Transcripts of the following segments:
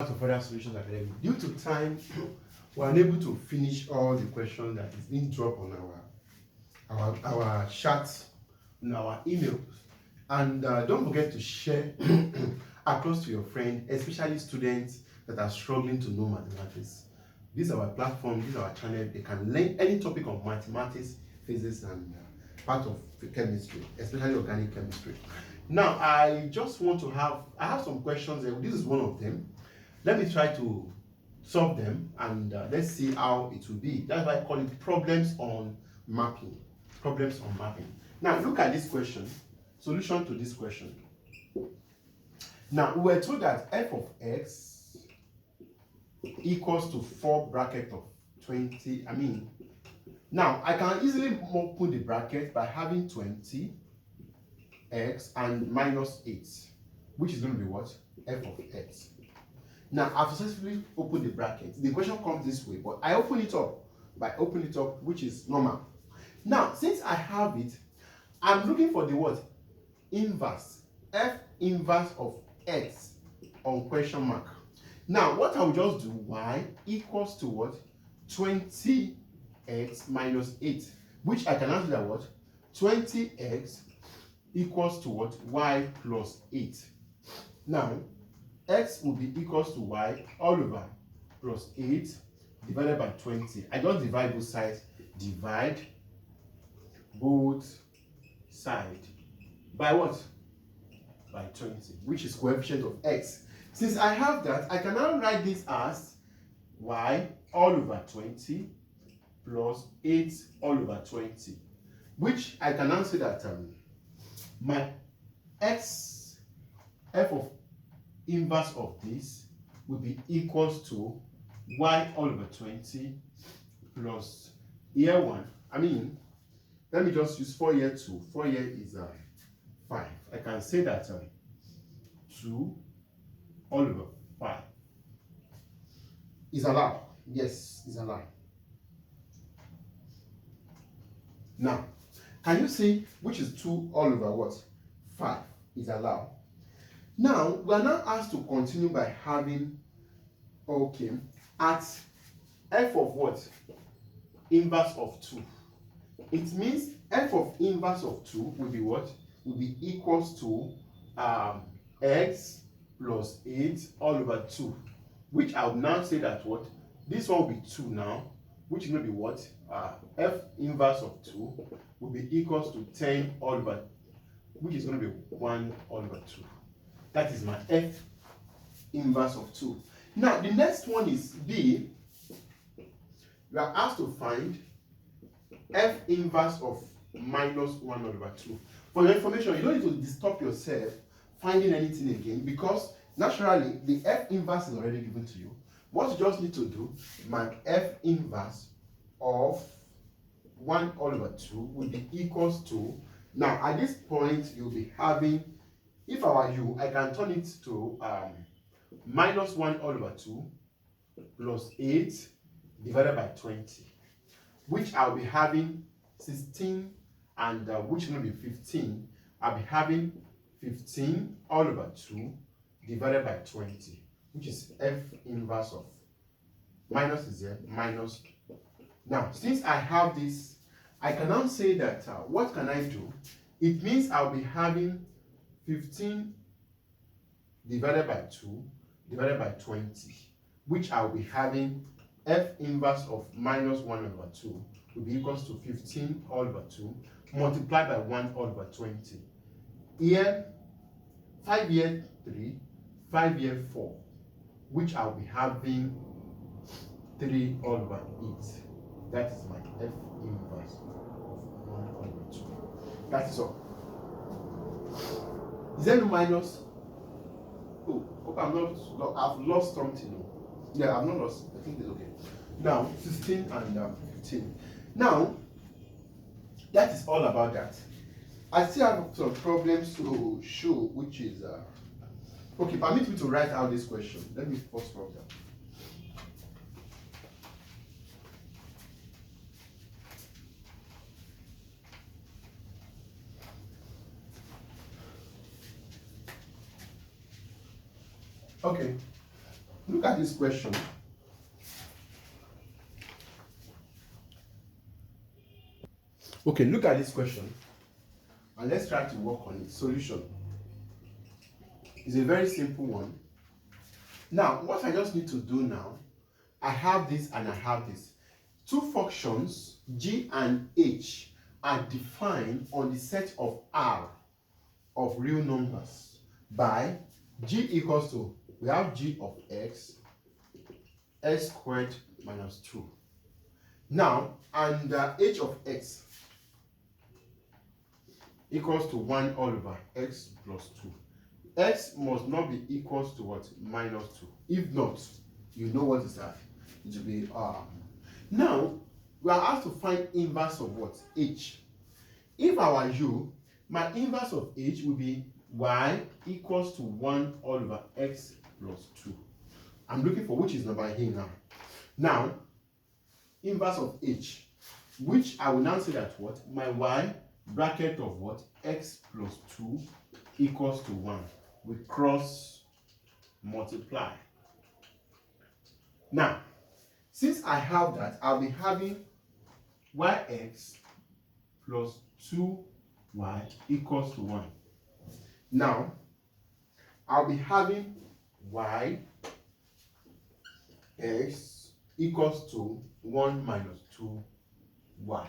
To further solutions academy. Due to time, we are unable to finish all the questions that is being dropped on our chat, on our email. And don't forget to share across to your friends, especially students that are struggling to know mathematics. This is our platform, this is our channel. They can learn any topic of mathematics, physics, and part of chemistry, especially organic chemistry. Now, I just want to I have some questions. This is one of them. Let me try to solve them, and let's see how it will be. That's why I call it problems on mapping. Problems on mapping. Now, look at this question. Solution to this question. Now, we were told that f of x equals to 4 bracket of 20. Now, I can easily open the bracket by having 20 x and minus 8, which is going to be what? F of x. Now, I've successfully opened the bracket. The question comes this way, but I open it up by opening it up, which is normal. Now, since I have it, I'm looking for the what? Inverse. F inverse of x on question mark. Now, what I'll just do, y equals to what? 20x minus 8, which I can answer that what? 20x equals to what? Y plus 8. Now, x will be equals to y all over plus 8 divided by 20. I just divide both sides. Divide both sides by what? By 20, which is coefficient of x. Since I have that, I can now write this as y all over 20 plus 8 all over 20, which I can now say that my x, f of inverse of this will be equals to y all over 20 plus year 1. Let me just use 4 year 2. 4 year is 5. I can say that 2 all over 5 is allowed. Yes, is allowed. Now, can you see which is 2 all over what? 5 is allowed. Now, we are now asked to continue by having, okay, at f of what? Inverse of 2. It means f of inverse of 2 will be what? Will be equals to x plus 8 all over 2, which I will now say that what? This one will be 2 now, which is going to be what? F inverse of 2 will be equals to 10 all over, which is going to be 1 all over 2. That is my f inverse of 2. Now, the next one is b. We are asked to find f inverse of minus 1 over 2. For your information, you don't need to disturb yourself finding anything again, because naturally the f inverse is already given to you. What you just need to do, my f inverse of 1 all over 2 will be equals to, now at this point you'll be having, if I were you, I can turn it to minus 1 all over 2 plus 8 divided by 20, which I'll be having 16, and which is going to be 15. I'll be having 15 all over 2 divided by 20, which is f inverse of, minus is there, minus. Now, since I have this, I can now say that what can I do? It means I'll be having 15 divided by 2 divided by 20, which I'll be having f inverse of minus 1 over 2 will be equals to 15 all over 2 multiplied by 1 all over 20. Here, 5 year 3, 5 year 4, which I'll be having 3 all over 8. That is my f inverse of 1 all over 2. That is all. Is there no minus? Oh, hope I've lost something. Yeah, I've not lost. I think it's okay. Now, 16 and 15. Now, that is all about that. I still have some problems to show, which is, okay, permit me to write out this question. Let me first stop that. Okay. look at this question. Okay, look at this question and let's try to work on it. Solution is a very simple one. Now, what I just need to do now, I have this and I have this. Two functions, g and h, are defined on the set of R of real numbers by g equals to, we have g of x, x squared minus 2. Now, and h of x equals to 1 all over x plus 2. X must not be equals to what? Minus 2. If not, you know what is that? It will be r. Now, we are asked to find inverse of what? H. If I were you, my inverse of h will be y equals to 1 all over x plus 2. I'm looking for which is number here now. Now, inverse of h, which I will now say that what? My y bracket of what? X plus 2 equals to 1. We cross multiply. Now, since I have that, I'll be having yx plus 2y equals to 1. Now, I'll be having y x equals to 1 minus 2y.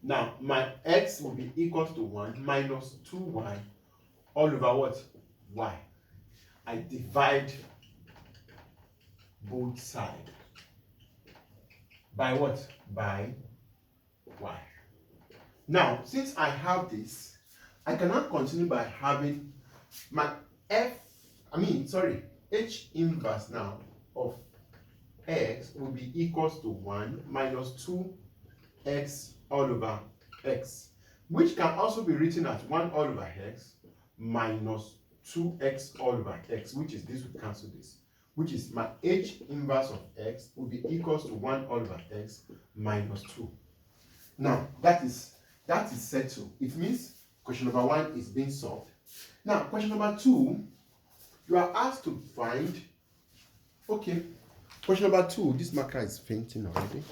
Now, my x will be equals to 1 minus 2y all over what? Y. I divide both sides by what? By y. Now, since I have this, I cannot continue by having my h inverse now of x will be equals to 1 minus 2x all over x, which can also be written as 1 all over x minus 2x all over x, which is this, we cancel this, which is my h inverse of x will be equals to 1 all over x minus 2. Now, that is settled. It means question number 1 is being solved. Now, question number 2, you are asked to find, okay, question number 2, this marker is fainting already.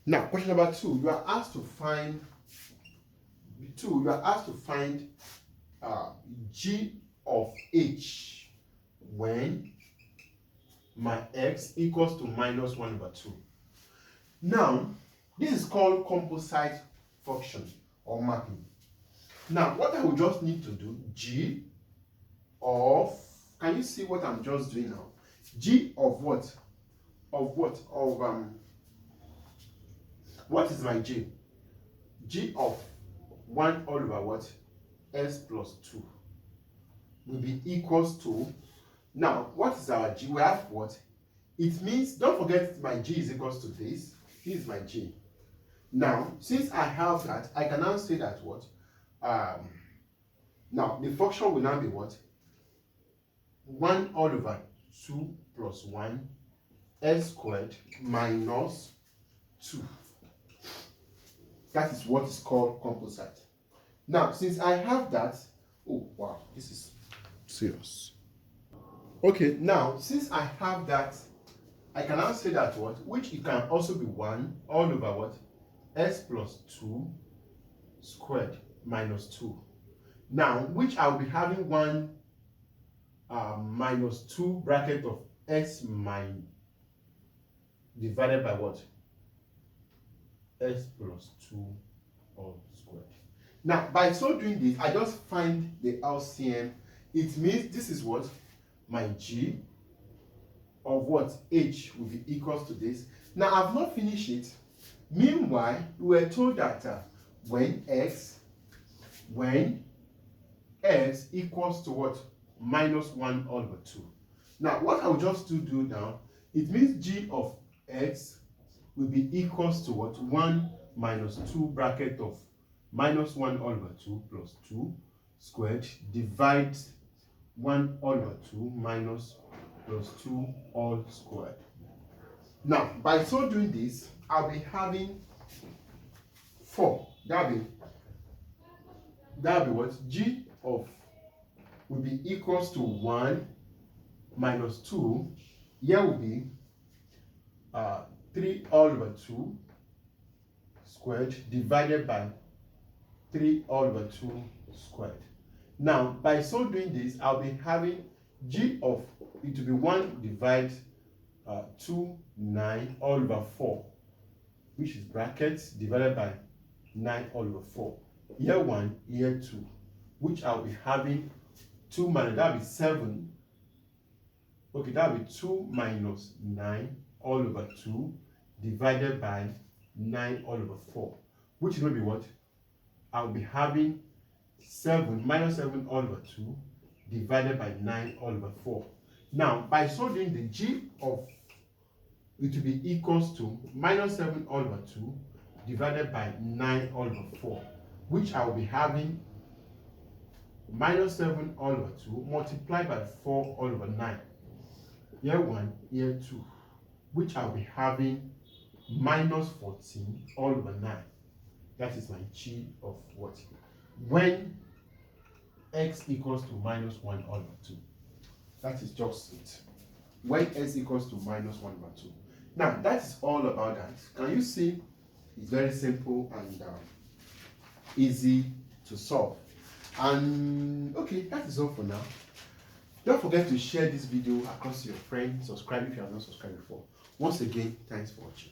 Now, question number 2, you are asked to find g of h when my x equals to minus 1 over 2. Now, this is called composite function or mapping. Now, what I will just need to do, g of, can you see what I'm just doing now? G of what? What is my g? G of 1 all over what? S plus 2 will be equals to, now, what is our g? We have what? It means, don't forget my g is equals to this. This is my g. Now, since I have that, I can now say that what? Now, the function will now be what? 1 all over 2 plus 1 s squared minus 2. That is what is called composite. Now, since I have that, oh wow, this is serious. Okay, now, since I have that, I can now say that what? Which it can also be 1 all over what? S plus 2 squared minus 2. Now, which I'll be having 1 minus 2 bracket of s minus divided by what? S plus 2 all squared. Now, by so doing this, I just find the LCM. It means this is what? My g of what? H will be equals to this. Now, I've not finished it. Meanwhile, we were told that when x equals to what? Minus 1 all over 2. Now, what I'll just do now, it means g of x will be equals to what? 1 minus 2 bracket of minus 1 all over 2 plus 2 squared divide 1 all over 2 minus plus 2 all squared. Now, by so doing this, I'll be having 4. That'll be what? G of will be equals to 1 minus 2 here will be 3 all over 2 squared divided by 3 all over 2 squared. Now, by so doing this, I'll be having g of it to be 1 divided 2, 9 all over 4, which is brackets divided by 9 all over 4. Here 1, here 2, which I'll be having 2 minus, that will be 7. Okay, that will be 2 minus 9 all over 2 divided by 9 all over 4, which is going to be what? I'll be having 7 minus 7 all over 2 divided by 9 all over 4. Now, by so doing, the g of it will be equals to minus 7 all over 2 divided by 9 all over 4, which I will be having minus 7 all over 2 multiplied by 4 all over 9. Here 1, here 2, which I'll be having minus 14 all over 9. That is my g of what? When x equals to minus 1 all over 2. That is just it. When x equals to minus 1 over 2. Now, that is all about that. Can you see? It's very simple and easy to solve. And okay, that is all for now. Don't forget to share this video across your friends. Subscribe if you have not subscribed before. Once again, thanks for watching.